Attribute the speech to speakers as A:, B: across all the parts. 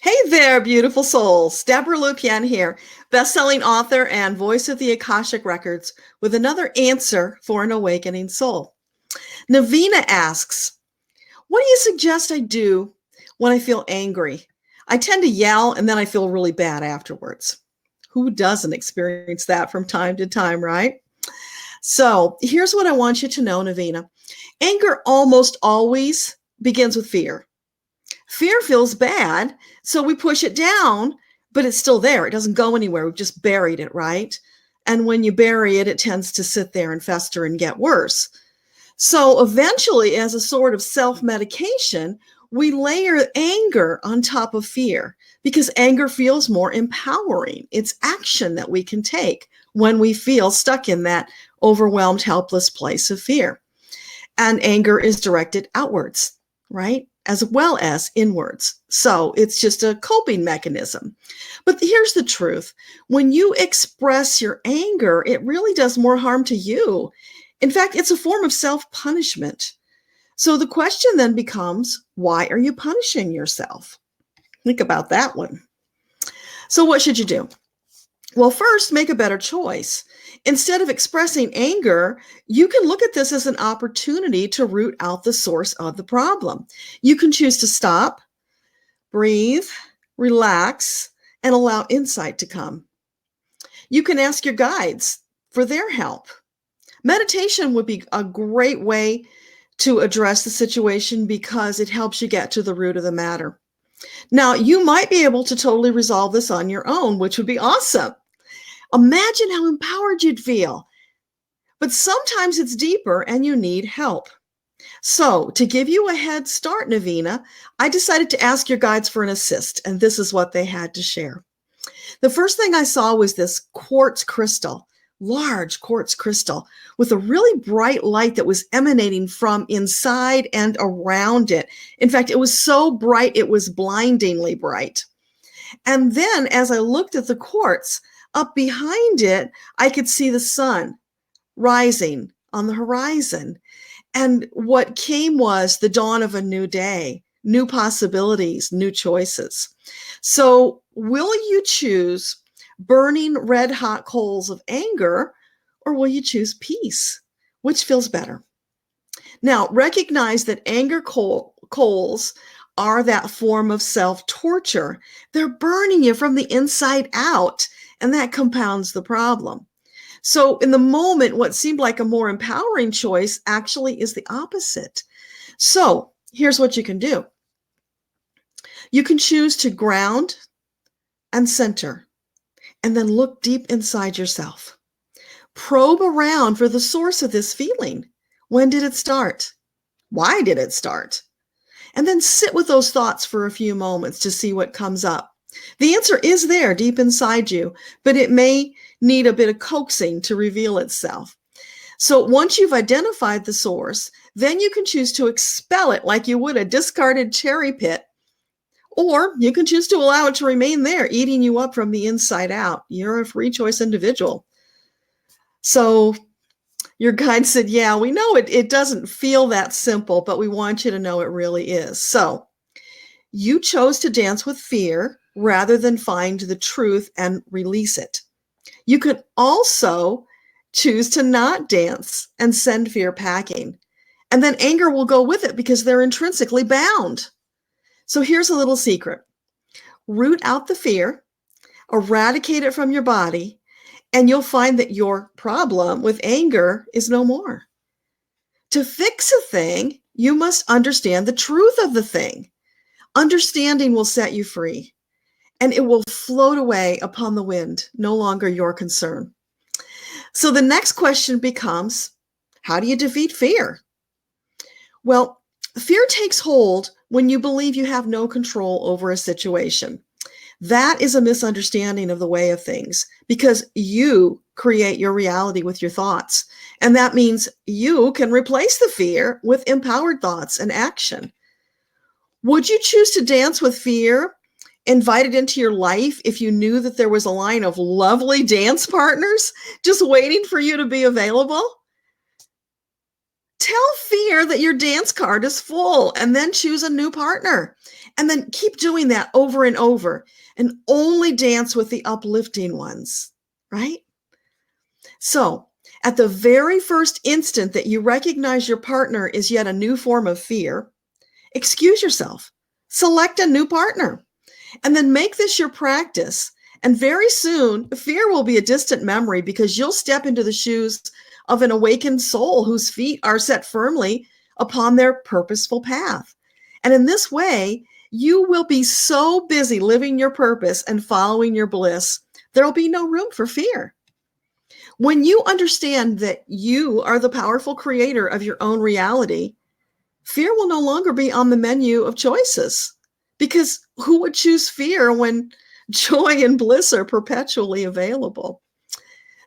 A: Hey there, beautiful souls. Debbra Lupien here, best-selling author and voice of the Akashic Records, with another answer for an awakening soul. Navina asks, what do you suggest I do when I feel angry? I tend to yell and then I feel really bad afterwards. Who doesn't experience that from time to time, right? So here's what I want you to know, Navina. Anger almost always begins with fear. Fear feels bad, so we push it down, but it's still there. It doesn't go anywhere. We've just buried it, right? And when you bury it, it tends to sit there and fester and get worse. So eventually, as a sort of self-medication, we layer anger on top of fear because anger feels more empowering. It's action that we can take when we feel stuck in that overwhelmed, helpless place of fear. And anger is directed outwards, right? As well as inwards. So it's just a coping mechanism. But here's the truth. When you express your anger, it really does more harm to you. In fact, it's a form of self-punishment. So the question then becomes, why are you punishing yourself? Think about that one. So what should you do? Well, first, make a better choice. Instead of expressing anger, you can look at this as an opportunity to root out the source of the problem. You can choose to stop, breathe, relax, and allow insight to come. You can ask your guides for their help. Meditation would be a great way to address the situation because it helps you get to the root of the matter. Now, you might be able to totally resolve this on your own, which would be awesome. Imagine how empowered you'd feel. But sometimes it's deeper and you need help. So to give you a head start, Navina, I decided to ask your guides for an assist, and this is what they had to share. The first thing I saw was this quartz crystal, large quartz crystal, with a really bright light that was emanating from inside and around it. In fact, it was so bright, it was blindingly bright. And then as I looked at the quartz, up behind it, I could see the sun rising on the horizon. And what came was the dawn of a new day, new possibilities, new choices. So will you choose burning red hot coals of anger, or will you choose peace? Which feels better? Now, recognize that anger coals are that form of self-torture. They're burning you from the inside out, and that compounds the problem. So in the moment, what seemed like a more empowering choice actually is the opposite. So here's what you can do. You can choose to ground and center, and then look deep inside yourself. Probe around for the source of this feeling. When did it start? Why did it start? And then sit with those thoughts for a few moments to see what comes up. The answer is there deep inside you, but it may need a bit of coaxing to reveal itself. So once you've identified the source, then you can choose to expel it like you would a discarded cherry pit, or you can choose to allow it to remain there, eating you up from the inside out. You're a free choice individual. So your guide said, yeah, we know it doesn't feel that simple, but we want you to know it really is. So you chose to dance with fear rather than find the truth and release it. You can also choose to not dance and send fear packing. And then anger will go with it because they're intrinsically bound. So here's a little secret. Root out the fear, eradicate it from your body, and you'll find that your problem with anger is no more. To fix a thing, you must understand the truth of the thing. Understanding will set you free, and it will float away upon the wind, no longer your concern. So the next question becomes, how do you defeat fear? Well, fear takes hold when you believe you have no control over a situation. That is a misunderstanding of the way of things because you create your reality with your thoughts. And that means you can replace the fear with empowered thoughts and action. Would you choose to dance with fear, invite it into your life if you knew that there was a line of lovely dance partners just waiting for you to be available? Tell fear that your dance card is full and then choose a new partner. And then keep doing that over and over and only dance with the uplifting ones, right? So, at the very first instant that you recognize your partner is yet a new form of fear, excuse yourself, select a new partner, and then make this your practice. And very soon, fear will be a distant memory because you'll step into the shoes of an awakened soul whose feet are set firmly upon their purposeful path. And in this way, you will be so busy living your purpose and following your bliss, there will be no room for fear. When you understand that you are the powerful creator of your own reality, fear will no longer be on the menu of choices. Because who would choose fear when joy and bliss are perpetually available?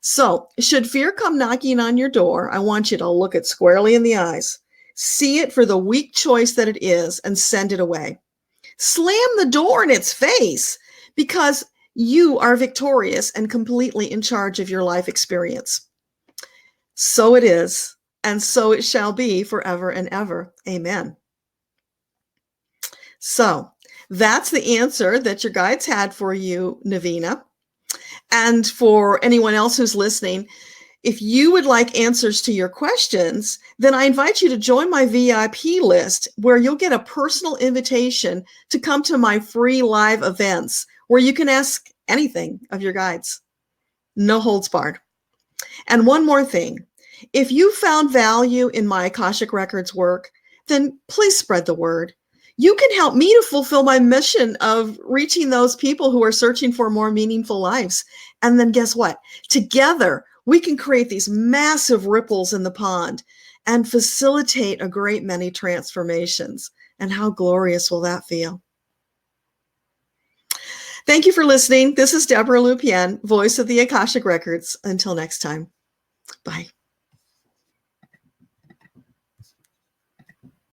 A: So, should fear come knocking on your door, I want you to look it squarely in the eyes, see it for the weak choice that it is, and send it away. Slam the door in its face because you are victorious and completely in charge of your life experience. So it is, and so it shall be forever and ever. Amen. So that's the answer that your guides had for you, Navina. And for anyone else who's listening, if you would like answers to your questions, then I invite you to join my VIP list where you'll get a personal invitation to come to my free live events where you can ask anything of your guides. No holds barred. And one more thing, if you found value in my Akashic Records work, then please spread the word. You can help me to fulfill my mission of reaching those people who are searching for more meaningful lives. And then guess what? Together, we can create these massive ripples in the pond and facilitate a great many transformations. And how glorious will that feel? Thank you for listening. This is Debbra Lupien, voice of the Akashic Records. Until next time, bye.